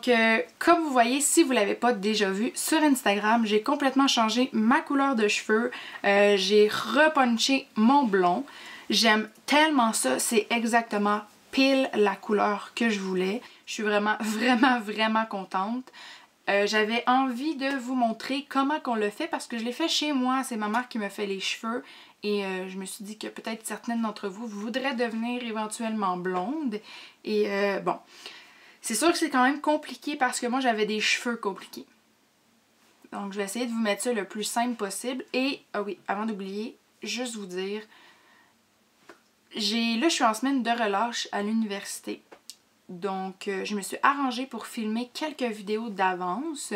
Donc, comme vous voyez, si vous ne l'avez pas déjà vu sur Instagram, j'ai complètement changé ma couleur de cheveux. J'ai repunché mon blond. J'aime tellement ça, c'est exactement pile la couleur que je voulais. Je suis vraiment contente. J'avais envie de vous montrer comment qu'on le fait parce que je l'ai fait chez moi. C'est ma mère qui me fait les cheveux et je me suis dit que peut-être certaines d'entre vous voudraient devenir éventuellement blonde. Et bon, c'est sûr que c'est quand même compliqué parce que moi j'avais des cheveux compliqués. Donc je vais essayer de vous mettre ça le plus simple possible. Et, ah oui, avant d'oublier, juste vous dire, là je suis en semaine de relâche à l'université. Donc, je me suis arrangée pour filmer quelques vidéos d'avance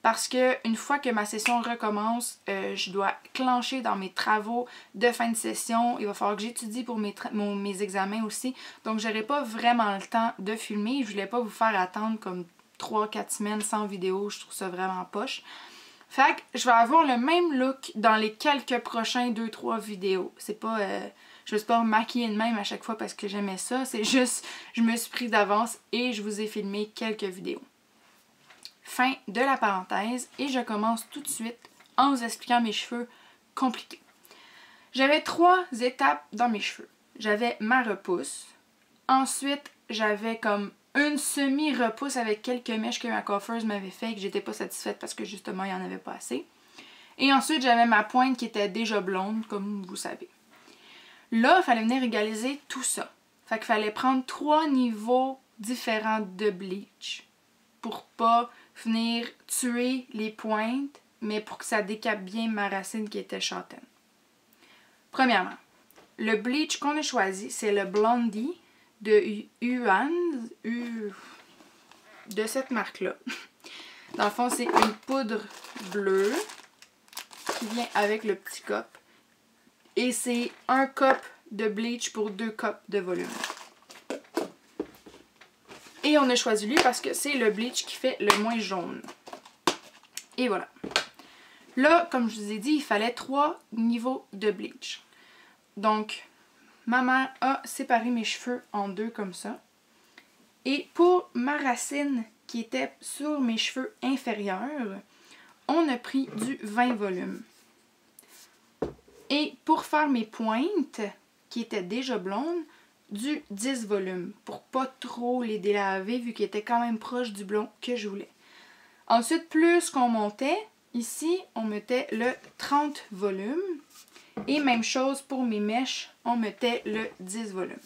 parce que une fois que ma session recommence, je dois clencher dans mes travaux de fin de session. Il va falloir que j'étudie pour mes examens aussi. Donc, j'aurai pas vraiment le temps de filmer. Je voulais pas vous faire attendre comme 3-4 semaines sans vidéo. Je trouve ça vraiment poche. Fait que je vais avoir le même look dans les quelques prochains 2-3 vidéos. C'est pas... je me suis pas maquillée de même à chaque fois parce que j'aimais ça. C'est juste, je me suis pris d'avance et je vous ai filmé quelques vidéos. Fin de la parenthèse et je commence tout de suite en vous expliquant mes cheveux compliqués. J'avais 3 étapes dans mes cheveux. J'avais ma repousse. Ensuite, j'avais comme une semi-repousse avec quelques mèches que ma coiffeuse m'avait fait et que j'étais pas satisfaite parce que justement, il n'y en avait pas assez. Et ensuite, j'avais ma pointe qui était déjà blonde, comme vous savez. Là, il fallait venir égaliser tout ça. Fait qu'il fallait prendre 3 niveaux différents de bleach pour pas venir tuer les pointes, mais pour que ça décape bien ma racine qui était châtaine. Premièrement, le bleach qu'on a choisi, c'est le Blondie de Yuan, de cette marque-là. Dans le fond, c'est une poudre bleue qui vient avec le petit cup. Et c'est 1 cup de bleach pour 2 cups de volume. Et on a choisi lui parce que c'est le bleach qui fait le moins jaune. Et voilà. Là, comme je vous ai dit, il fallait 3 niveaux de bleach. Donc, ma mère a séparé mes cheveux en 2 comme ça. Et pour ma racine qui était sur mes cheveux inférieurs, on a pris du 20 volumes. Et pour faire mes pointes, qui étaient déjà blondes, du 10 volumes, pour pas trop les délaver, vu qu'ils étaient quand même proches du blond que je voulais. Ensuite, plus qu'on montait, ici, on mettait le 30 volumes. Et même chose pour mes mèches, on mettait le 10 volumes.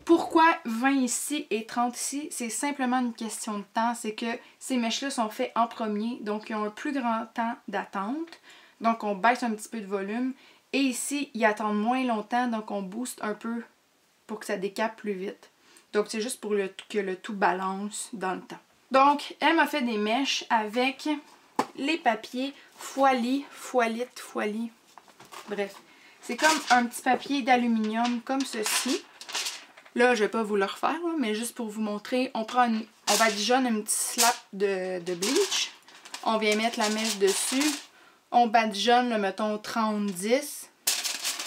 Pourquoi 20 ici et 30 ici? C'est simplement une question de temps. C'est que ces mèches-là sont faites en premier, donc ils ont un plus grand temps d'attente. Donc on baisse un petit peu de volume. Et ici, ils attendent moins longtemps, donc on booste un peu pour que ça décape plus vite. Donc c'est juste pour que le tout balance dans le temps. Donc, elle m'a fait des mèches avec les papiers Foili, Foilite, Foili. Bref, c'est comme un petit papier d'aluminium comme ceci. Là, je vais pas vous le refaire, là, mais juste pour vous montrer, on badigeonne un petit slap de bleach. On vient mettre la mèche dessus. On badigeonne, mettons, 30-10.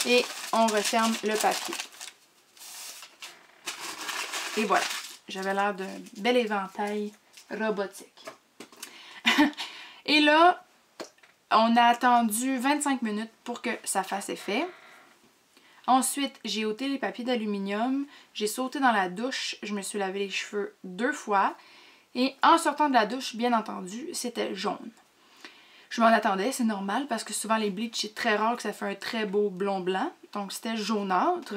Et on referme le papier. Et voilà. J'avais l'air d'un bel éventail robotique. Et là, on a attendu 25 minutes pour que ça fasse effet. Ensuite, j'ai ôté les papiers d'aluminium. J'ai sauté dans la douche. Je me suis lavé les cheveux 2 fois. Et en sortant de la douche, bien entendu, c'était jaune. Je m'en attendais, c'est normal, parce que souvent les bleach, c'est très rare que ça fait un très beau blond-blanc. Donc c'était jaunâtre.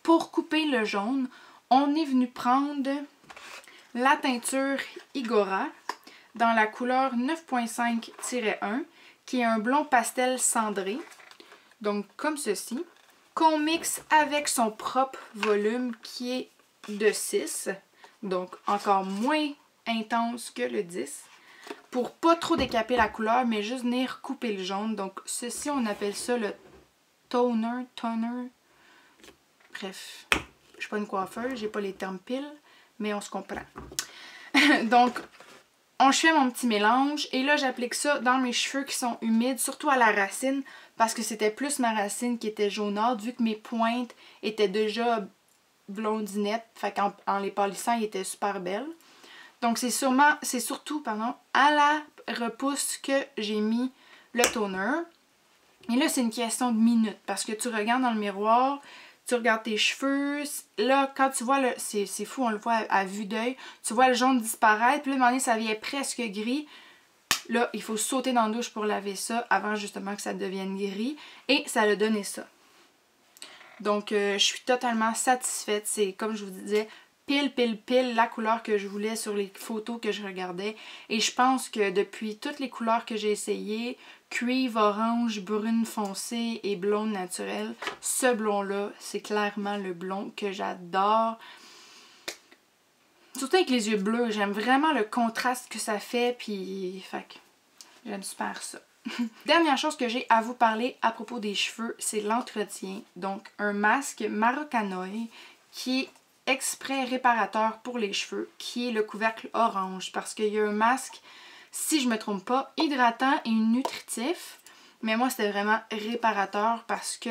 Pour couper le jaune, on est venu prendre la teinture Igora dans la couleur 9.5-1, qui est un blond pastel cendré. Donc comme ceci. Qu'on mixe avec son propre volume qui est de 6. Donc encore moins intense que le 10. Pour pas trop décaper la couleur, mais juste venir couper le jaune. Donc ceci, on appelle ça le toner. Bref, je suis pas une coiffeuse, j'ai pas les termes piles, mais on se comprend. Donc, je fais mon petit mélange et là j'applique ça dans mes cheveux qui sont humides, surtout à la racine, parce que c'était plus ma racine qui était jaunâtre, vu que mes pointes étaient déjà blondinettes, fait qu'en les polissant, ils étaient super belles. Donc c'est surtout à la repousse que j'ai mis le toner. Et là, c'est une question de minutes parce que tu regardes dans le miroir, tu regardes tes cheveux. Là, quand tu vois, c'est fou, on le voit à vue d'œil, tu vois le jaune disparaître, puis là, à un moment donné, ça vient presque gris. Là, il faut sauter dans la douche pour laver ça avant justement que ça devienne gris. Et ça a donné ça. Donc, je suis totalement satisfaite. C'est, comme je vous disais, pile la couleur que je voulais sur les photos que je regardais. Et je pense que depuis toutes les couleurs que j'ai essayées, cuivre, orange, brune foncée et blonde naturelle, ce blond-là, c'est clairement le blond que j'adore. Surtout avec les yeux bleus, j'aime vraiment le contraste que ça fait, puis j'aime super ça. Dernière chose que j'ai à vous parler à propos des cheveux, c'est l'entretien. Donc un masque Marocanoï qui est exprès réparateur pour les cheveux, qui est le couvercle orange, parce qu'il y a un masque, si je me trompe pas, hydratant et nutritif, mais moi c'était vraiment réparateur parce que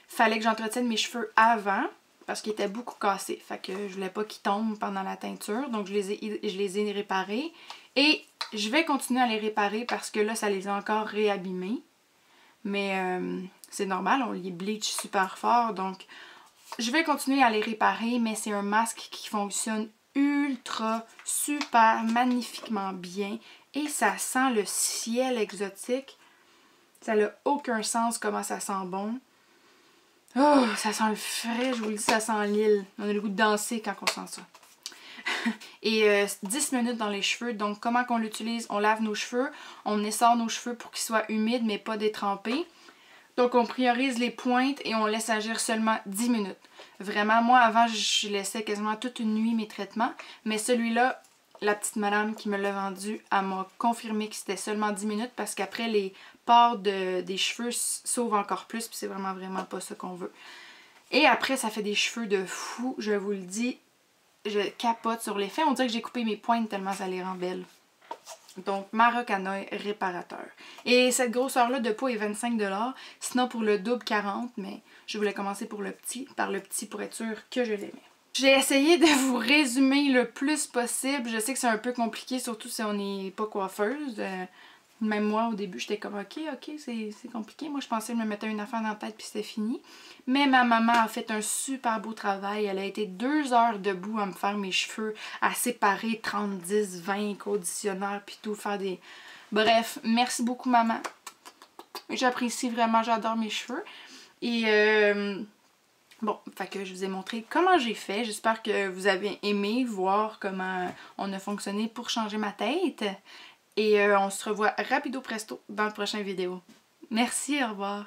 fallait que j'entretienne mes cheveux avant, parce qu'ils étaient beaucoup cassés, fait que je voulais pas qu'ils tombent pendant la teinture, donc je les ai réparés, et je vais continuer à les réparer parce que là ça les a encore réabîmés, mais c'est normal, on les bleach super fort, donc je vais continuer à les réparer, mais c'est un masque qui fonctionne ultra, super, magnifiquement bien. Et ça sent le ciel exotique. Ça n'a aucun sens comment ça sent bon. Oh, ça sent le frais, je vous le dis, ça sent l'île. On a le goût de danser quand on sent ça. Et 10 minutes dans les cheveux. Donc comment qu'on l'utilise? On lave nos cheveux, on essore nos cheveux pour qu'ils soient humides mais pas détrempés. Donc on priorise les pointes et on laisse agir seulement 10 minutes. Vraiment, moi avant je laissais quasiment toute une nuit mes traitements, mais celui-là, la petite madame qui me l'a vendu, elle m'a confirmé que c'était seulement 10 minutes parce qu'après les pores des cheveux sauvent encore plus, puis c'est vraiment pas ça qu'on veut. Et après ça fait des cheveux de fou, je vous le dis, je capote sur l'effet. On dirait que j'ai coupé mes pointes tellement ça les rend belles. Donc, Marocanoï réparateur. Et cette grosseur-là de peau est 25 $. Sinon, pour le double, 40 $. Mais je voulais commencer par le petit pour être sûre que je l'aimais. J'ai essayé de vous résumer le plus possible. Je sais que c'est un peu compliqué, surtout si on n'est pas coiffeuse. Même moi, au début, j'étais comme ok, c'est compliqué. Moi, je pensais que je me mettais une affaire dans la tête puis c'était fini. Mais ma maman a fait un super beau travail. Elle a été 2 heures debout à me faire mes cheveux, à séparer 30, 10, 20 conditionneurs puis tout, faire des... Bref, merci beaucoup maman. J'apprécie vraiment, j'adore mes cheveux. Et bon, fait que je vous ai montré comment j'ai fait. J'espère que vous avez aimé voir comment on a fonctionné pour changer ma tête. Et on se revoit rapido presto dans le prochain vidéo. Merci, au revoir.